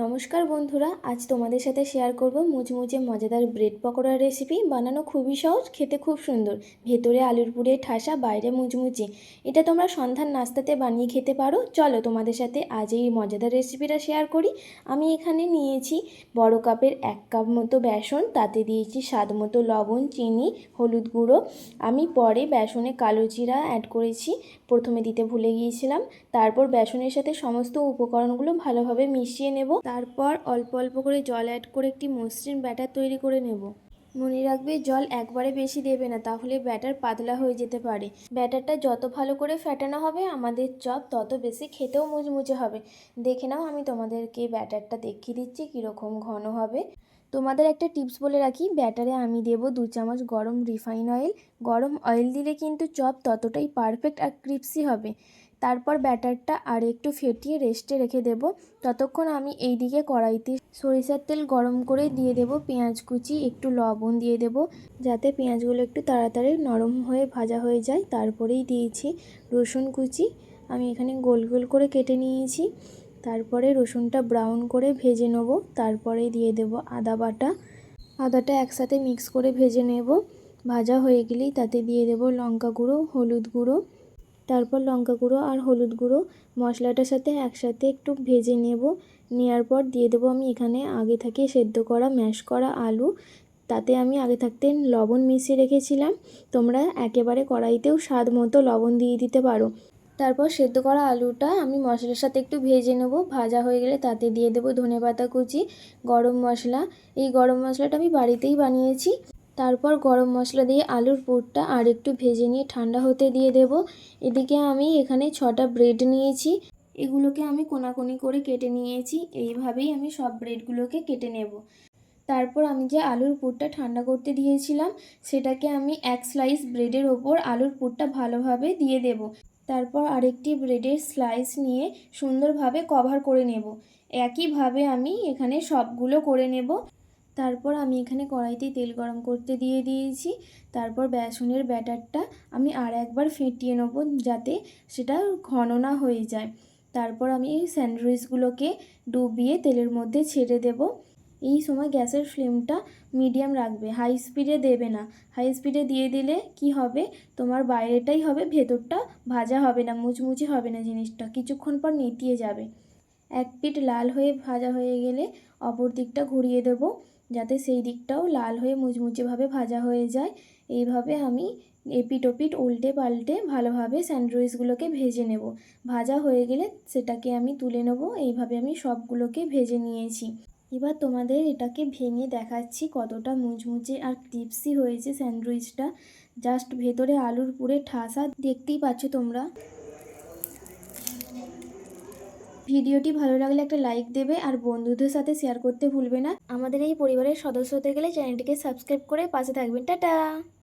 নমস্কার বন্ধুরা, আজ তোমাদের সাথে শেয়ার করব মুচমুচে মজাদার ব্রেড পকোড়ার রেসিপি। বানানো খুবই সহজ, খেতে খুব সুন্দর। ভেতরে আলুর পুরে ঠাসা, বাইরে মুচমুচে। এটা তোমরা সন্ধ্যার নাস্তাতে বানিয়ে খেতে পারো। চলো তোমাদের সাথে আজ এই মজাদার রেসিপিটা শেয়ার করি। আমি এখানে নিয়েছি বড় কাপের 1 কাপ মতো বেসন, তাতে দিয়েছি স্বাদ মতো লবণ, চিনি, হলুদ গুঁড়ো। আমি পরে বেসনে কালো জিরা অ্যাড করেছি, প্রথমে দিতে ভুলে গিয়েছিলাম। তারপর বেসনের সাথে সমস্ত উপকরণগুলো ভালোভাবে মিশিয়ে নেব। তারপর অল্প অল্প করে জল অ্যাড করে একটি মসৃণ ব্যাটার তৈরি করে নেব। মনে রাখবে, জল একবারে বেশি দেবে না, তাহলে ব্যাটার পাতলা হয়ে যেতে পারে। ব্যাটারটা যত ভালো করে ফেটানো হবে আমাদের চপ তত বেশি খেতেও মুচমুচে হবে। দেখে নাও, আমি তোমাদেরকে ব্যাটারটা দেখিয়ে দিচ্ছি কীরকম ঘন হবে। তোমাদের একটা টিপস বলে রাখি, ব্যাটারে আমি দেব 2 চামচ গরম রিফাইন অয়েল। গরম অয়েল দিলে কিন্তু চপ ততটাই পারফেক্ট আর ক্রিপসি হবে। তারপর ব্যাটারটা আর একটু ফেটিয়ে রেস্টে রেখে দেব। ততক্ষণ আমি এই দিকে কড়াইতে সরিষার তেল গরম করে দিয়ে দেব পেঁয়াজ কুচি, একটু লবণ দিয়ে দেব যাতে পেঁয়াজগুলো একটু তাড়াতাড়ি নরম হয়ে ভাজা হয়ে যায়। তারপরেই দিয়েছি রসুন কুচি, আমি এখানে গোল গোল করে কেটে নিয়েছি। তারপরে রসুনটা ব্রাউন করে ভেজে নেব। তারপরে দিয়ে দেব আদা বাটা। আদাটা একসাথে মিক্স করে ভেজে নেব। ভাজা হয়ে গেলেই তাতে দিয়ে দেব লঙ্কা গুঁড়ো, হলুদ গুঁড়ো। তারপর লঙ্কা গুঁড়ো আর হলুদ গুঁড়ো মশলাটার সাথে একসাথে একটু ভেজে নেব। নেওয়ার পর দিয়ে দেবো আমি এখানে আগে থেকে সেদ্ধ করা ম্যাশ করা আলু। তাতে আমি আগে থাকতে লবণ মিশিয়ে রেখেছিলাম। তোমরা একেবারে কড়াইতেও স্বাদ মতো লবণ দিয়ে দিতে পারো। তারপর সেদ্ধ করা আলুটা আমি মশলার সাথে একটু ভেজে নেব। ভাজা হয়ে গেলে তাতে দিয়ে দেবো ধনেপাতা কুচি, গরম মশলা। এই গরম মশলাটা আমি বাড়িতেই বানিয়েছি। তারপর গরম মশলা দিয়ে আলুর পুরটা আর একটু ভেজে নিয়ে ঠান্ডা হতে দিয়ে দেব। এদিকে আমি এখানে 6টা ব্রেড নিয়েছি, এগুলোকে আমি কোনাকুনি করে কেটে নিয়েছি। এইভাবেই আমি সব ব্রেডগুলোকে কেটে নেব। তারপর আমি যে আলুর পুরটা ঠান্ডা করতে দিয়েছিলাম, সেটাকে আমি এক স্লাইস ব্রেডের ওপর আলুর পুরটা ভালোভাবে দিয়ে দেব। তারপর আরেকটি ব্রেডের স্লাইস নিয়ে সুন্দরভাবে কভার করে নেব। একইভাবে আমি এখানে সবগুলো করে নেব। তারপর আমি এখানে কড়াইতে তেল গরম করতে দিয়ে দিয়েছি। তারপর বেসনের ব্যাটারটা আমি আর একবার ফেটিয়ে নেব যাতে সেটা ঘন না হয়ে যায়। তারপর আমি এই স্যান্ডউইচগুলোকে ডুবিয়ে তেলের মধ্যে ছেড়ে দেব। এই সময় গ্যাসের ফ্লেমটা মিডিয়াম রাখবে, হাই স্পিডে দেবে না। হাই স্পিডে দিয়ে দিলে কি হবে, তোমার বাইরেটাই হবে, ভেতরটা ভাজা হবে না, মুচমুচে হবে না, জিনিসটা কিছুক্ষণ পর নেতিয়ে যাবে। এক পিঠ লাল হয়ে ভাজা হয়ে গেলে অপর দিকটা ঘুরিয়ে দেব যাতে সেই দিকটাও লাল হয়ে মুচমুচেভাবে ভাজা হয়ে যায়। এইভাবে আমি এপিট ওপিট উল্টে পাল্টে ভালোভাবে স্যান্ডউইচগুলোকে ভেজে নেব। ভাজা হয়ে গেলে সেটাকে আমি তুলে নেব। এইভাবে আমি সবগুলোকে ভেজে নিয়েছি। এবার তোমাদের এটাকে ভেঙে দেখাচ্ছি কতটা মুচমুচে আর ক্রিপসি হয়েছে স্যান্ডউইচটা। জাস্ট ভেতরে আলুর পুরে ঠাসা, দেখতেই পাচ্ছ তোমরা। ভিডিওটি ভালো লাগলে একটা লাইক দেবে আর বন্ধুদের সাথে শেয়ার করতে ভুলবে না। আমাদের এই পরিবারের সদস্য হতে গেলে চ্যানেলটিকে সাবস্ক্রাইব করে পাশে থাকবেন। টাটা।